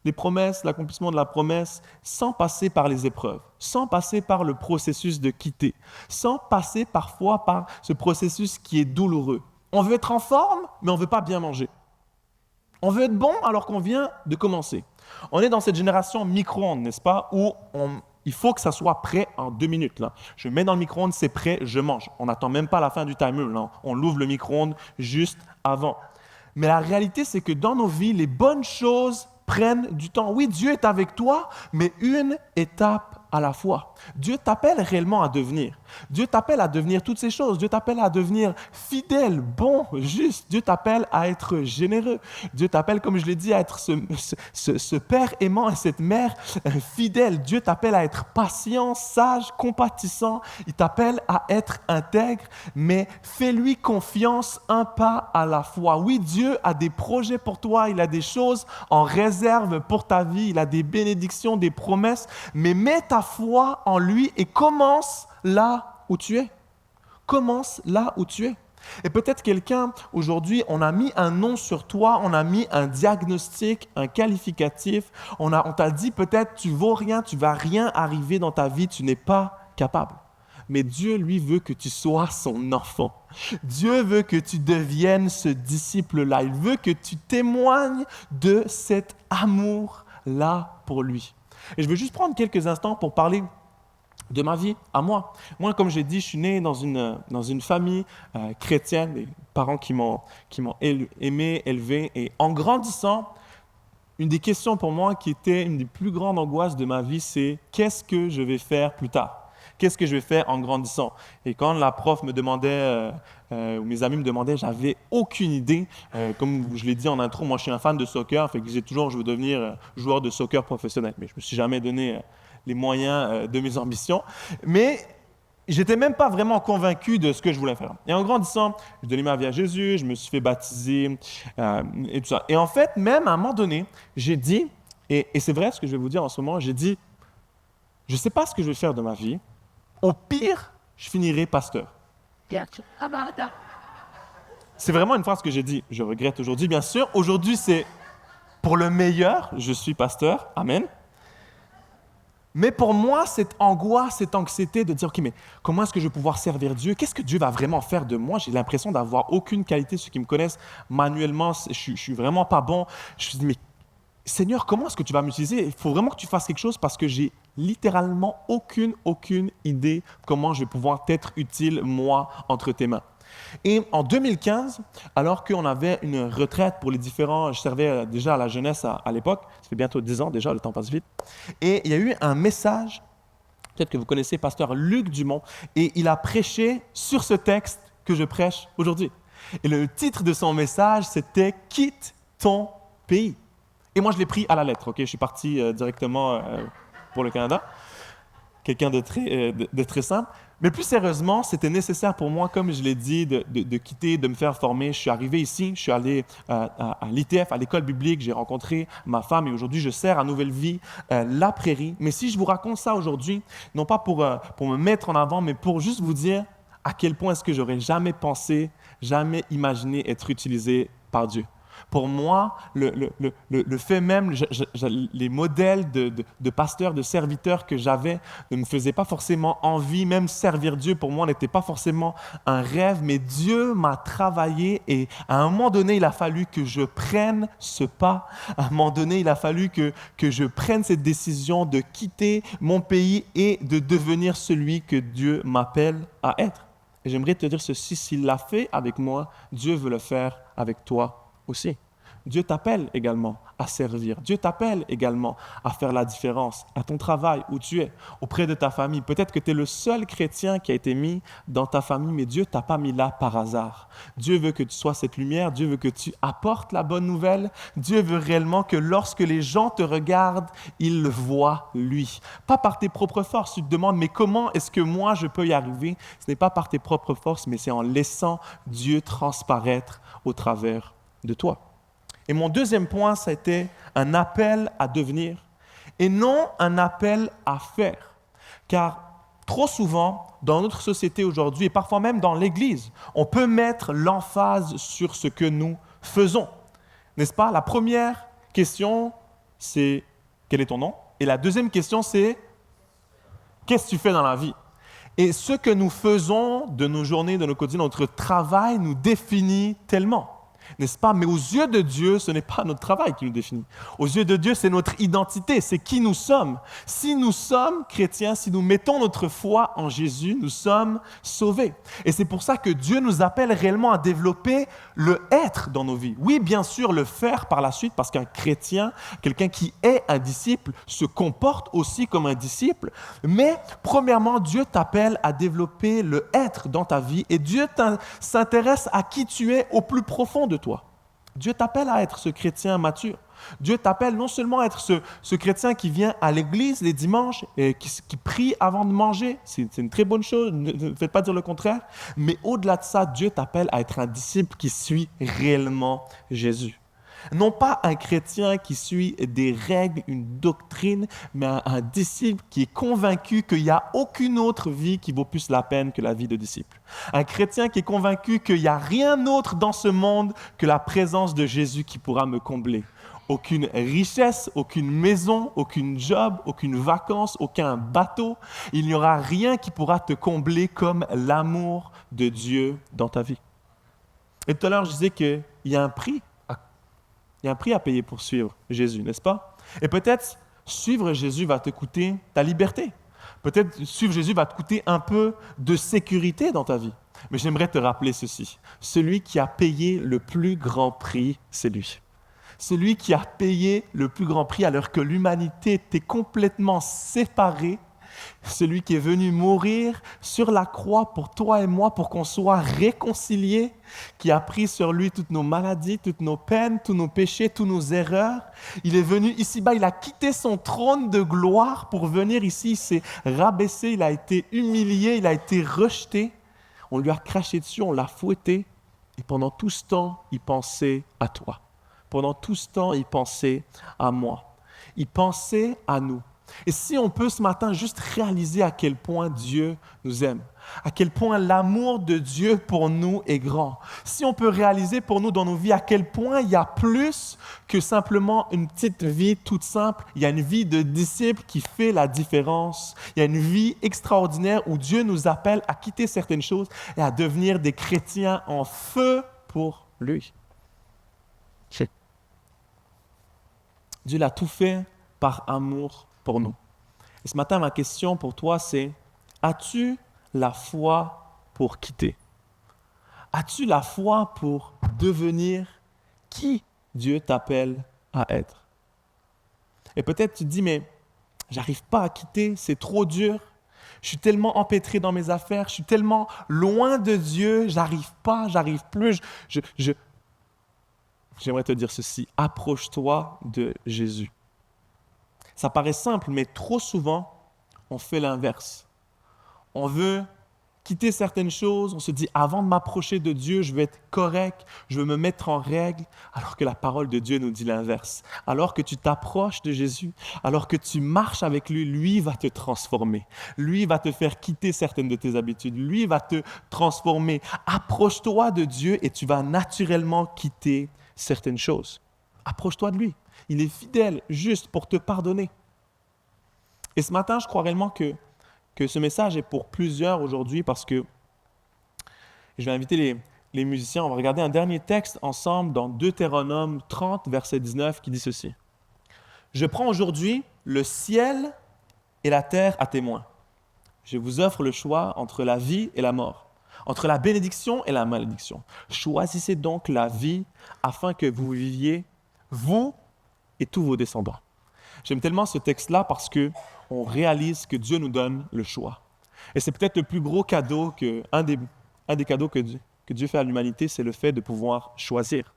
les promesses, l'accomplissement de la promesse, sans passer par les épreuves, sans passer par le processus de quitter, sans passer parfois par ce processus qui est douloureux. On veut être en forme, mais on ne veut pas bien manger. On veut être bon alors qu'on vient de commencer. On est dans cette génération micro-ondes, n'est-ce pas, où il faut que ça soit prêt en 2 minutes. Là. Je mets dans le micro-ondes, c'est prêt, je mange. On n'attend même pas la fin du timer. Là. On l'ouvre le micro-ondes juste avant. Mais la réalité, c'est que dans nos vies, les bonnes choses prennent du temps. Oui, Dieu est avec toi, mais une étape à la fois. Dieu t'appelle réellement à devenir. Dieu t'appelle à devenir toutes ces choses. Dieu t'appelle à devenir fidèle, bon, juste. Dieu t'appelle à être généreux. Dieu t'appelle, comme je l'ai dit, à être ce père aimant et cette mère fidèle. Dieu t'appelle à être patient, sage, compatissant. Il t'appelle à être intègre, mais fais-lui confiance un pas à la fois. Oui, Dieu a des projets pour toi. Il a des choses en réserve pour ta vie. Il a des bénédictions, des promesses, mais mets ta foi en lui et commence là où tu es. Commence là où tu es. Et peut-être quelqu'un, aujourd'hui, on a mis un nom sur toi, on a mis un diagnostic, un qualificatif, on t'a dit peut-être tu vaux rien, tu vas rien arriver dans ta vie, tu n'es pas capable. Mais Dieu, lui, veut que tu sois son enfant. Dieu veut que tu deviennes ce disciple-là. Il veut que tu témoignes de cet amour-là pour lui. Et je veux juste prendre quelques instants pour parler de ma vie à moi. Moi, comme j'ai dit, je suis né dans une famille chrétienne, des parents qui m'ont aimé, élevé. Et en grandissant, une des questions pour moi qui était une des plus grandes angoisses de ma vie, c'est qu'est-ce que je vais faire plus tard? Qu'est-ce que je vais faire en grandissant? Et quand la prof me demandait, ou mes amis me demandaient, j'avais aucune idée. Comme je l'ai dit en intro, moi je suis un fan de soccer, fait que je veux devenir joueur de soccer professionnel. Mais je ne me suis jamais donné les moyens de mes ambitions. Mais je n'étais même pas vraiment convaincu de ce que je voulais faire. Et en grandissant, j'ai donné ma vie à Jésus, je me suis fait baptiser et tout ça. Et en fait, même à un moment donné, j'ai dit, et c'est vrai ce que je vais vous dire en ce moment, j'ai dit, je ne sais pas ce que je vais faire de ma vie. Au pire, je finirai pasteur. C'est vraiment une phrase que j'ai dit. Je regrette aujourd'hui, bien sûr. Aujourd'hui, c'est pour le meilleur. Je suis pasteur. Amen. Mais pour moi, cette angoisse, cette anxiété de dire, OK, mais comment est-ce que je vais pouvoir servir Dieu? Qu'est-ce que Dieu va vraiment faire de moi? J'ai l'impression d'avoir aucune qualité. Ceux qui me connaissent manuellement, je suis vraiment pas bon. Je me dis, mais Seigneur, comment est-ce que tu vas m'utiliser? Il faut vraiment que tu fasses quelque chose parce que j'ai littéralement aucune idée comment je vais pouvoir t'être utile, moi, entre tes mains. Et en 2015, alors qu'on avait une retraite pour les différents, je servais déjà à la jeunesse à l'époque, ça fait bientôt 10 ans déjà, le temps passe vite, et il y a eu un message, peut-être que vous connaissez pasteur Luc Dumont, et il a prêché sur ce texte que je prêche aujourd'hui. Et le titre de son message, c'était « Quitte ton pays ». Et moi, je l'ai pris à la lettre, ok? Je suis parti directement pour le Canada. Quelqu'un de très simple. Mais plus sérieusement, c'était nécessaire pour moi, comme je l'ai dit, de quitter, de me faire former. Je suis arrivé ici, je suis allé à l'ITF, à l'école biblique, j'ai rencontré ma femme et aujourd'hui, je sers à Nouvelle Vie, la Prairie. Mais si je vous raconte ça aujourd'hui, non pas pour me mettre en avant, mais pour juste vous dire à quel point est-ce que j'aurais jamais pensé, jamais imaginé être utilisé par Dieu. Pour moi, le fait même, les modèles de pasteurs, de serviteurs que j'avais ne me faisaient pas forcément envie. Même servir Dieu, pour moi, n'était pas forcément un rêve. Mais Dieu m'a travaillé et à un moment donné, il a fallu que je prenne ce pas. À un moment donné, il a fallu que je prenne cette décision de quitter mon pays et de devenir celui que Dieu m'appelle à être. Et j'aimerais te dire ceci, s'il l'a fait avec moi, Dieu veut le faire avec toi aussi. Dieu t'appelle également à servir. Dieu t'appelle également à faire la différence à ton travail, où tu es, auprès de ta famille. Peut-être que tu es le seul chrétien qui a été mis dans ta famille, mais Dieu ne t'a pas mis là par hasard. Dieu veut que tu sois cette lumière. Dieu veut que tu apportes la bonne nouvelle. Dieu veut réellement que lorsque les gens te regardent, ils le voient lui. Pas par tes propres forces. Tu te demandes, mais comment est-ce que moi je peux y arriver? Ce n'est pas par tes propres forces, mais c'est en laissant Dieu transparaître au travers de toi. Et mon deuxième point, ça a été un appel à devenir et non un appel à faire. Car trop souvent, dans notre société aujourd'hui et parfois même dans l'Église, on peut mettre l'emphase sur ce que nous faisons. N'est-ce pas? La première question, c'est quel est ton nom? Et la deuxième question, c'est qu'est-ce que tu fais dans la vie? Et ce que nous faisons de nos journées, de nos quotidiens, notre travail nous définit tellement. N'est-ce pas? Mais aux yeux de Dieu, ce n'est pas notre travail qui nous définit. Aux yeux de Dieu, c'est notre identité, c'est qui nous sommes. Si nous sommes chrétiens, si nous mettons notre foi en Jésus, nous sommes sauvés. Et c'est pour ça que Dieu nous appelle réellement à développer le être dans nos vies. Oui, bien sûr, le faire par la suite, parce qu'un chrétien, quelqu'un qui est un disciple, se comporte aussi comme un disciple. Mais premièrement, Dieu t'appelle à développer le être dans ta vie et Dieu s'intéresse à qui tu es au plus profond de toi. Dieu t'appelle à être ce chrétien mature. Dieu t'appelle non seulement à être ce chrétien qui vient à l'église les dimanches et qui prie avant de manger, c'est une très bonne chose, ne faites pas dire le contraire, mais au-delà de ça, Dieu t'appelle à être un disciple qui suit réellement Jésus. Non pas un chrétien qui suit des règles, une doctrine, mais un disciple qui est convaincu qu'il n'y a aucune autre vie qui vaut plus la peine que la vie de disciple. Un chrétien qui est convaincu qu'il n'y a rien d'autre dans ce monde que la présence de Jésus qui pourra me combler. Aucune richesse, aucune maison, aucune job, aucune vacance, aucun bateau. Il n'y aura rien qui pourra te combler comme l'amour de Dieu dans ta vie. Et tout à l'heure, je disais qu'il y a un prix. Il y a un prix à payer pour suivre Jésus, n'est-ce pas? Et peut-être suivre Jésus va te coûter ta liberté. Peut-être suivre Jésus va te coûter un peu de sécurité dans ta vie. Mais j'aimerais te rappeler ceci. Celui qui a payé le plus grand prix, c'est lui. Celui qui a payé le plus grand prix alors que l'humanité était complètement séparée. Celui qui est venu mourir sur la croix pour toi et moi, pour qu'on soit réconciliés, qui a pris sur lui toutes nos maladies, toutes nos peines, tous nos péchés, toutes nos erreurs. Il est venu ici-bas, il a quitté son trône de gloire pour venir ici, il s'est rabaissé, il a été humilié, il a été rejeté. On lui a craché dessus, on l'a fouetté. Et pendant tout ce temps, il pensait à toi. Pendant tout ce temps, il pensait à moi. Il pensait à nous. Et si on peut ce matin juste réaliser à quel point Dieu nous aime, à quel point l'amour de Dieu pour nous est grand, si on peut réaliser pour nous dans nos vies à quel point il y a plus que simplement une petite vie toute simple, il y a une vie de disciple qui fait la différence, il y a une vie extraordinaire où Dieu nous appelle à quitter certaines choses et à devenir des chrétiens en feu pour lui. Dieu l'a tout fait par amour pour nous. Et ce matin, ma question pour toi, c'est: as-tu la foi pour quitter? As-tu la foi pour devenir qui Dieu t'appelle à être? Et peut-être tu te dis, mais j'arrive pas à quitter, c'est trop dur. Je suis tellement empêtré dans mes affaires, je suis tellement loin de Dieu, j'arrive plus. J'aimerais te dire ceci, approche-toi de Jésus. Ça paraît simple, mais trop souvent, on fait l'inverse. On veut quitter certaines choses, on se dit, avant de m'approcher de Dieu, je vais être correct, je veux me mettre en règle, alors que la parole de Dieu nous dit l'inverse. Alors que tu t'approches de Jésus, alors que tu marches avec lui, lui va te transformer. Lui va te faire quitter certaines de tes habitudes. Lui va te transformer. Approche-toi de Dieu et tu vas naturellement quitter certaines choses. Approche-toi de lui. Il est fidèle, juste pour te pardonner. Et ce matin, je crois réellement que ce message est pour plusieurs aujourd'hui parce que je vais inviter les musiciens. On va regarder un dernier texte ensemble dans Deutéronome 30, verset 19, qui dit ceci. « Je prends aujourd'hui le ciel et la terre à témoin. Je vous offre le choix entre la vie et la mort, entre la bénédiction et la malédiction. Choisissez donc la vie afin que vous viviez, vous et tous vos descendants. » J'aime tellement ce texte-là parce qu'on réalise que Dieu nous donne le choix. Et c'est peut-être le plus gros cadeau, un des cadeaux que Dieu fait à l'humanité, c'est le fait de pouvoir choisir.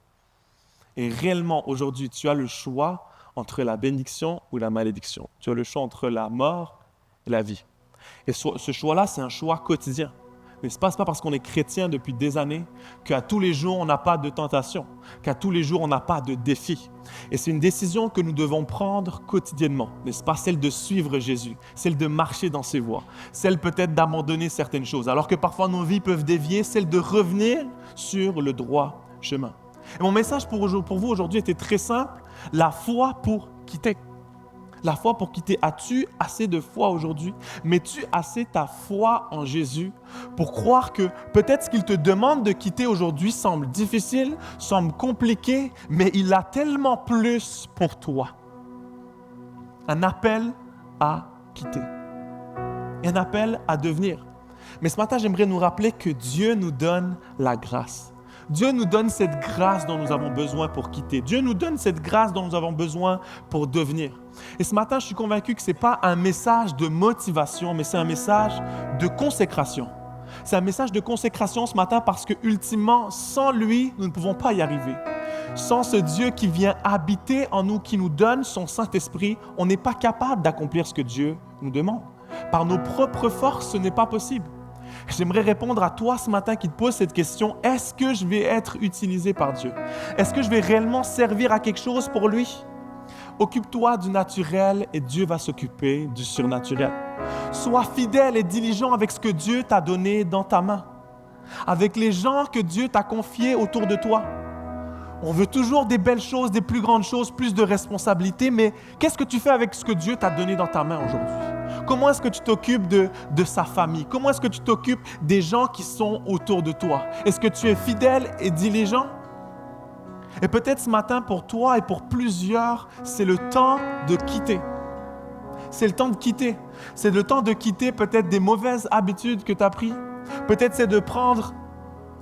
Et réellement, aujourd'hui, tu as le choix entre la bénédiction ou la malédiction. Tu as le choix entre la mort et la vie. Et ce choix-là, c'est un choix quotidien. Mais ce n'est pas parce qu'on est chrétien depuis des années qu'à tous les jours, on n'a pas de tentation, qu'à tous les jours, on n'a pas de défi. Et c'est une décision que nous devons prendre quotidiennement, n'est-ce pas? Celle de suivre Jésus, celle de marcher dans ses voies, celle peut-être d'abandonner certaines choses, alors que parfois nos vies peuvent dévier, celle de revenir sur le droit chemin. Et mon message pour vous aujourd'hui était très simple, la foi pour quitter. La foi pour quitter. As-tu assez de foi aujourd'hui? Mets-tu assez ta foi en Jésus pour croire que peut-être ce qu'il te demande de quitter aujourd'hui semble difficile, semble compliqué, mais il a tellement plus pour toi. Un appel à quitter. Un appel à devenir. Mais ce matin, j'aimerais nous rappeler que Dieu nous donne la grâce. Dieu nous donne cette grâce dont nous avons besoin pour quitter. Dieu nous donne cette grâce dont nous avons besoin pour devenir. Et ce matin, je suis convaincu que ce n'est pas un message de motivation, mais c'est un message de consécration. C'est un message de consécration ce matin parce que, ultimement, sans lui, nous ne pouvons pas y arriver. Sans ce Dieu qui vient habiter en nous, qui nous donne son Saint-Esprit, on n'est pas capable d'accomplir ce que Dieu nous demande. Par nos propres forces, ce n'est pas possible. J'aimerais répondre à toi ce matin qui te pose cette question. Est-ce que je vais être utilisé par Dieu? Est-ce que je vais réellement servir à quelque chose pour lui? Occupe-toi du naturel et Dieu va s'occuper du surnaturel. Sois fidèle et diligent avec ce que Dieu t'a donné dans ta main, avec les gens que Dieu t'a confiés autour de toi. On veut toujours des belles choses, des plus grandes choses, plus de responsabilités, mais qu'est-ce que tu fais avec ce que Dieu t'a donné dans ta main aujourd'hui? Comment est-ce que tu t'occupes de sa famille? Comment est-ce que tu t'occupes des gens qui sont autour de toi? Est-ce que tu es fidèle et diligent? Et peut-être ce matin, pour toi et pour plusieurs, c'est le temps de quitter. C'est le temps de quitter. C'est le temps de quitter peut-être des mauvaises habitudes que tu as prises. Peut-être c'est de prendre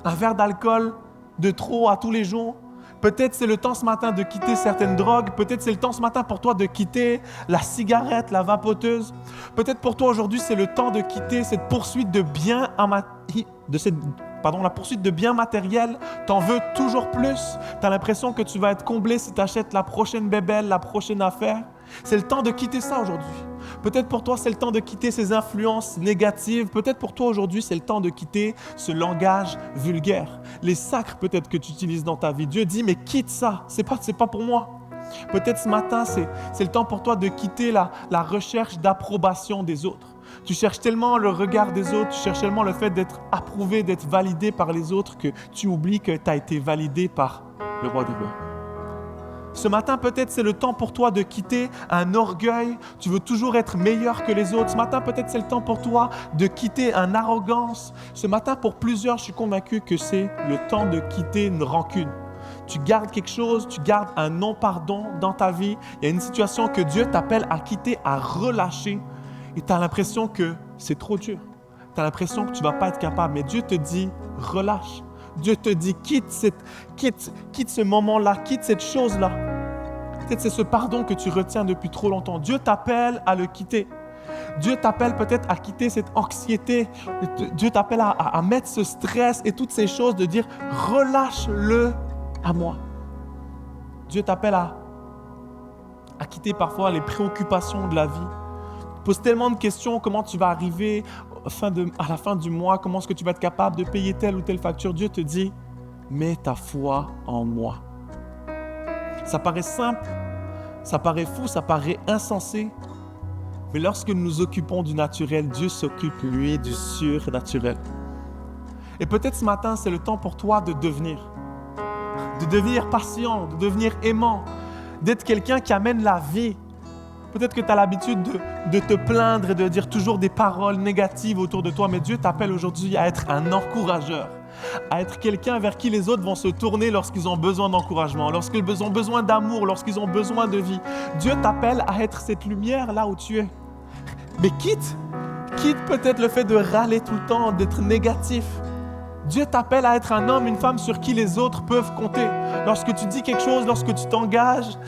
un verre d'alcool de trop à tous les jours. Peut-être c'est le temps ce matin de quitter certaines drogues. Peut-être c'est le temps ce matin pour toi de quitter la cigarette, la vapoteuse. Peut-être pour toi aujourd'hui, c'est le temps de quitter cette poursuite de biens la poursuite de biens matériels. T'en veux toujours plus. Tu as l'impression que tu vas être comblé si tu achètes la prochaine bébelle, la prochaine affaire. C'est le temps de quitter ça aujourd'hui. Peut-être pour toi, c'est le temps de quitter ces influences négatives. Peut-être pour toi aujourd'hui, c'est le temps de quitter ce langage vulgaire. Les sacres peut-être que tu utilises dans ta vie. Dieu dit, mais quitte ça. C'est pas pour moi. Peut-être ce matin, c'est le temps pour toi de quitter la recherche d'approbation des autres. Tu cherches tellement le regard des autres, tu cherches tellement le fait d'être approuvé, d'être validé par les autres que tu oublies que tu as été validé par le roi des rois. Ce matin, peut-être c'est le temps pour toi de quitter un orgueil. Tu veux toujours être meilleur que les autres. Ce matin, peut-être c'est le temps pour toi de quitter une arrogance. Ce matin, pour plusieurs, je suis convaincu que c'est le temps de quitter une rancune. Tu gardes quelque chose, tu gardes un non-pardon dans ta vie. Il y a une situation que Dieu t'appelle à quitter, à relâcher. Et tu as l'impression que c'est trop dur. Tu as l'impression que tu ne vas pas être capable. Mais Dieu te dit, relâche. Dieu te dit, quitte ce moment-là, quitte cette chose-là. Peut-être c'est ce pardon que tu retiens depuis trop longtemps. Dieu t'appelle à le quitter. Dieu t'appelle peut-être à quitter cette anxiété. Dieu t'appelle à mettre ce stress et toutes ces choses, de dire, relâche-le à moi. Dieu t'appelle à quitter parfois les préoccupations de la vie. Tu poses tellement de questions, comment tu vas arriver à la fin du mois, comment est-ce que tu vas être capable de payer telle ou telle facture. Dieu te dit, mets ta foi en moi. Ça paraît simple, ça paraît fou, ça paraît insensé, mais lorsque nous nous occupons du naturel, Dieu s'occupe, lui, du surnaturel. Et peut-être ce matin, c'est le temps pour toi de devenir. de devenir patient, de devenir aimant, d'être quelqu'un qui amène la vie. Peut-être que tu as l'habitude de te plaindre et de dire toujours des paroles négatives autour de toi, mais Dieu t'appelle aujourd'hui à être un encourageur, à être quelqu'un vers qui les autres vont se tourner lorsqu'ils ont besoin d'encouragement, lorsqu'ils ont besoin d'amour, lorsqu'ils ont besoin de vie. Dieu t'appelle à être cette lumière là où tu es. Mais quitte peut-être le fait de râler tout le temps, d'être négatif. Dieu t'appelle à être un homme, une femme sur qui les autres peuvent compter. Lorsque tu dis quelque chose, lorsque tu t'engages,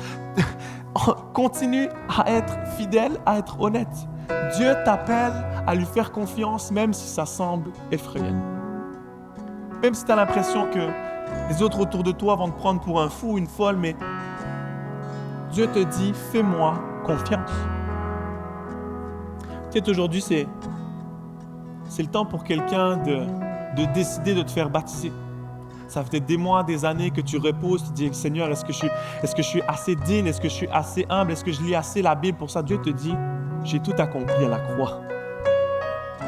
continue à être fidèle, à être honnête. Dieu t'appelle à lui faire confiance, même si ça semble effrayant. Même si tu as l'impression que les autres autour de toi vont te prendre pour un fou, une folle, mais Dieu te dit, fais-moi confiance. Peut-être aujourd'hui, c'est le temps pour quelqu'un de décider de te faire baptiser. Ça fait des mois, des années que tu reposes, tu dis, Seigneur, est-ce que je suis assez digne? Est-ce que je suis assez humble? Est-ce que je lis assez la Bible pour ça? Dieu te dit, j'ai tout accompli à la croix.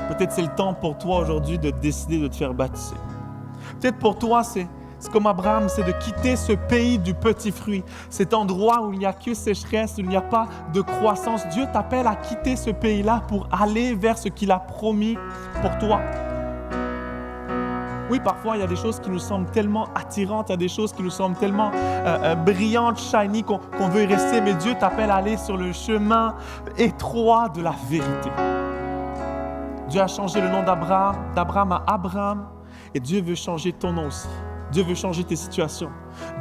Peut-être c'est le temps pour toi aujourd'hui de décider de te faire baptiser. Peut-être pour toi, c'est comme Abraham, c'est de quitter ce pays du petit fruit, cet endroit où il n'y a que sécheresse, où il n'y a pas de croissance. Dieu t'appelle à quitter ce pays-là pour aller vers ce qu'il a promis pour toi. Oui, parfois, il y a des choses qui nous semblent tellement attirantes, il y a des choses qui nous semblent tellement brillantes, shiny, qu'on veut y rester, mais Dieu t'appelle à aller sur le chemin étroit de la vérité. Dieu a changé le nom d'Abraham à Abraham, et Dieu veut changer ton nom aussi. Dieu veut changer tes situations.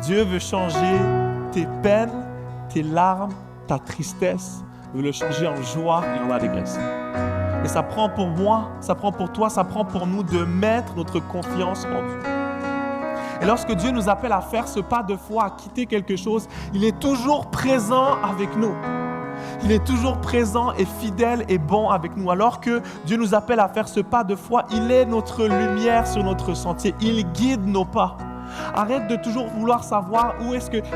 Dieu veut changer tes peines, tes larmes, ta tristesse. Il veut le changer en joie et en allégresse. Et ça prend pour moi, ça prend pour toi, ça prend pour nous de mettre notre confiance en Dieu. Et lorsque Dieu nous appelle à faire ce pas de foi, à quitter quelque chose, il est toujours présent avec nous. Il est toujours présent et fidèle et bon avec nous. Alors que Dieu nous appelle à faire ce pas de foi, il est notre lumière sur notre sentier. Il guide nos pas. Arrête de toujours vouloir savoir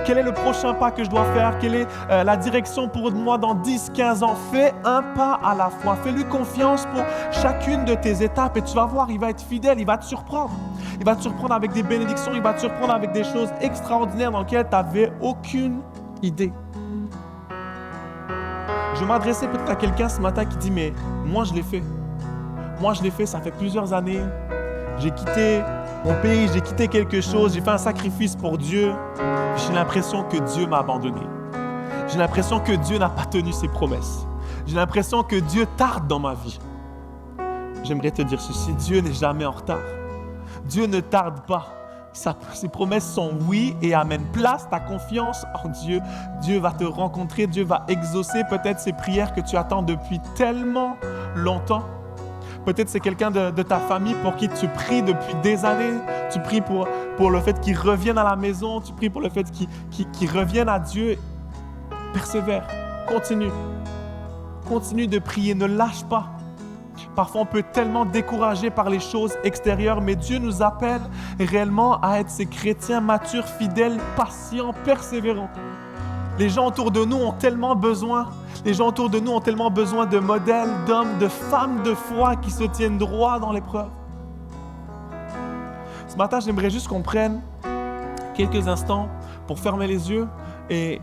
quel est le prochain pas que je dois faire, quelle est la direction pour moi dans 10, 15 ans. Fais un pas à la fois. Fais-lui confiance pour chacune de tes étapes et tu vas voir, il va être fidèle, il va te surprendre. Il va te surprendre avec des bénédictions, il va te surprendre avec des choses extraordinaires dans lesquelles tu n'avais aucune idée. Je vais m'adresser peut-être à quelqu'un ce matin qui dit, mais moi je l'ai fait. Moi je l'ai fait, ça fait plusieurs années. J'ai quitté mon pays, j'ai quitté quelque chose, j'ai fait un sacrifice pour Dieu. J'ai l'impression que Dieu m'a abandonné. J'ai l'impression que Dieu n'a pas tenu ses promesses. J'ai l'impression que Dieu tarde dans ma vie. J'aimerais te dire ceci, Dieu n'est jamais en retard. Dieu ne tarde pas. Ses promesses sont oui et amen. Place ta confiance en Dieu. Dieu va te rencontrer, Dieu va exaucer peut-être ces prières que tu attends depuis tellement longtemps. Peut-être c'est quelqu'un de ta famille pour qui tu pries depuis des années. Tu pries pour le fait qu'il revienne à la maison. Tu pries pour le fait qu'il revienne à Dieu. Persévère, continue. Continue de prier, ne lâche pas. Parfois, on peut être tellement découragé par les choses extérieures, mais Dieu nous appelle réellement à être ces chrétiens matures, fidèles, patients, persévérants. Les gens autour de nous ont tellement besoin. Les gens autour de nous ont tellement besoin de modèles, d'hommes, de femmes de foi qui se tiennent droit dans l'épreuve. Ce matin, j'aimerais juste qu'on prenne quelques instants pour fermer les yeux. Et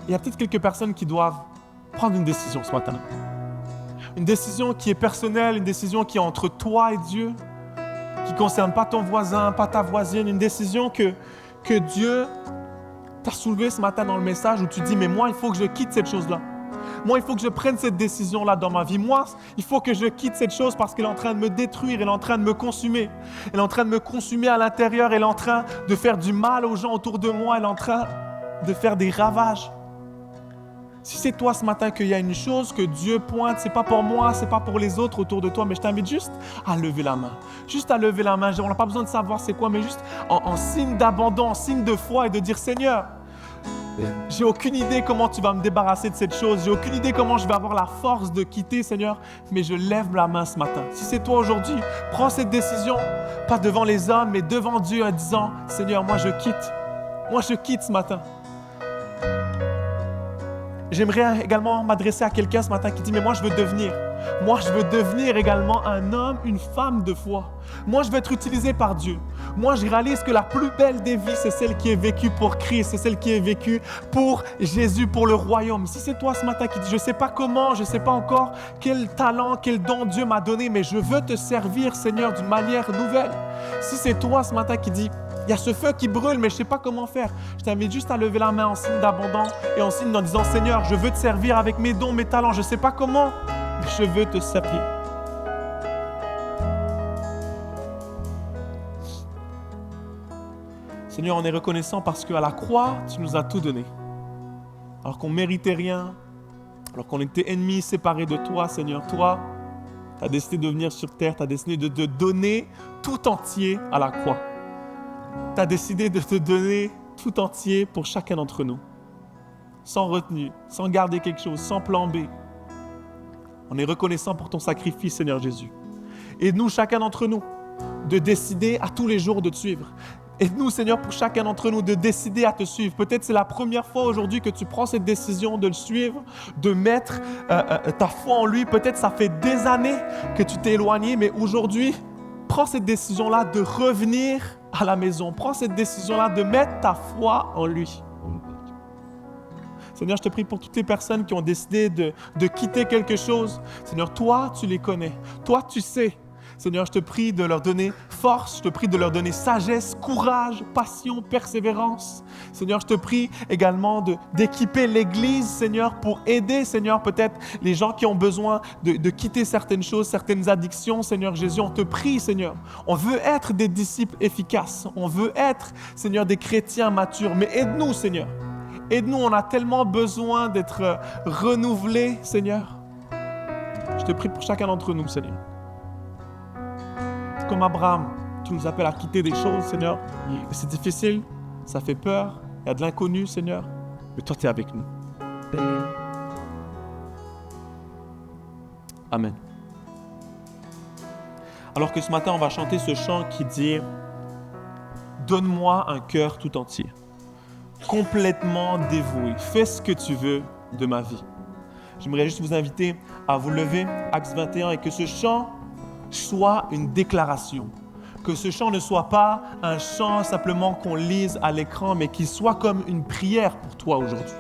il y a peut-être quelques personnes qui doivent prendre une décision ce matin. Une décision qui est personnelle, une décision qui est entre toi et Dieu, qui ne concerne pas ton voisin, pas ta voisine, une décision que Dieu t'a soulevée ce matin dans le message où tu dis « Mais moi, il faut que je quitte cette chose-là. Moi, il faut que je prenne cette décision-là dans ma vie. Moi, il faut que je quitte cette chose parce qu'elle est en train de me détruire, elle est en train de me consumer. Elle est en train de me consumer à l'intérieur, elle est en train de faire du mal aux gens autour de moi, elle est en train de faire des ravages. » Si c'est toi ce matin qu'il y a une chose que Dieu pointe, c'est pas pour moi, c'est pas pour les autres autour de toi, mais je t'invite juste à lever la main. Juste à lever la main. On n'a pas besoin de savoir c'est quoi, mais juste en signe d'abandon, en signe de foi et de dire Seigneur, j'ai aucune idée comment tu vas me débarrasser de cette chose. J'ai aucune idée comment je vais avoir la force de quitter, Seigneur, mais je lève la main ce matin. Si c'est toi aujourd'hui, prends cette décision, pas devant les hommes, mais devant Dieu en disant Seigneur, moi je quitte ce matin. j'aimerais également m'adresser à quelqu'un ce matin qui dit, mais moi je veux devenir également un homme, une femme de foi. Moi je veux être utilisé par Dieu. Moi je réalise que la plus belle des vies, c'est celle qui est vécue pour Christ, c'est celle qui est vécue pour Jésus, pour le royaume. Si c'est toi ce matin qui dis, je ne sais pas comment, je ne sais pas encore quel talent, quel don Dieu m'a donné, mais je veux te servir, Seigneur, d'une manière nouvelle. Si c'est toi ce matin qui dis, il y a ce feu qui brûle, mais je ne sais pas comment faire. Je t'invite juste à lever la main en signe d'abandon et en signe en disant, Seigneur, je veux te servir avec mes dons, mes talents. Je ne sais pas comment, mais je veux te servir. Seigneur, on est reconnaissant parce qu'à la croix, tu nous as tout donné. Alors qu'on ne méritait rien, alors qu'on était ennemis, séparés de toi, Seigneur, toi, tu as décidé de venir sur terre, tu as décidé de te donner tout entier à la croix. Tu as décidé de te donner tout entier pour chacun d'entre nous. Sans retenue, sans garder quelque chose, sans plan B. On est reconnaissant pour ton sacrifice, Seigneur Jésus. Aide-nous, chacun d'entre nous, de décider à tous les jours de te suivre. Aide-nous, Seigneur, pour chacun d'entre nous, de décider à te suivre. Peut-être c'est la première fois aujourd'hui que tu prends cette décision de le suivre, de mettre ta foi en lui. Peut-être ça fait des années que tu t'es éloigné, mais aujourd'hui, prends cette décision-là de revenir à la maison. Prends cette décision-là de mettre ta foi en lui. Seigneur, je te prie pour toutes les personnes qui ont décidé de quitter quelque chose. Seigneur, toi, tu les connais. Toi, tu sais. Seigneur, je te prie de leur donner force, je te prie de leur donner sagesse, courage, passion, persévérance. Seigneur, je te prie également d'équiper l'Église, Seigneur, pour aider, Seigneur, peut-être les gens qui ont besoin de quitter certaines choses, certaines addictions. Seigneur Jésus, on te prie, Seigneur. On veut être des disciples efficaces. On veut être, Seigneur, des chrétiens matures. Mais aide-nous, Seigneur. Aide-nous, on a tellement besoin d'être renouvelés, Seigneur. Je te prie pour chacun d'entre nous, Seigneur. Comme Abraham, tu nous appelles à quitter des choses, Seigneur. C'est difficile, ça fait peur, il y a de l'inconnu, Seigneur. Mais toi, tu es avec nous. Amen. Alors que ce matin, on va chanter ce chant qui dit « Donne-moi un cœur tout entier, complètement dévoué. Fais ce que tu veux de ma vie. » J'aimerais juste vous inviter à vous lever, Actes 21, et que ce chant soit une déclaration. Que ce chant ne soit pas un chant simplement qu'on lise à l'écran, mais qu'il soit comme une prière pour toi aujourd'hui.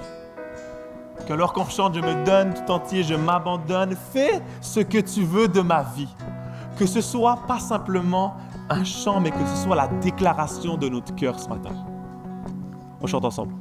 Qu'alors qu'on chante « Je me donne tout entier, je m'abandonne », fais ce que tu veux de ma vie. Que ce soit pas simplement un chant, mais que ce soit la déclaration de notre cœur ce matin. On chante ensemble.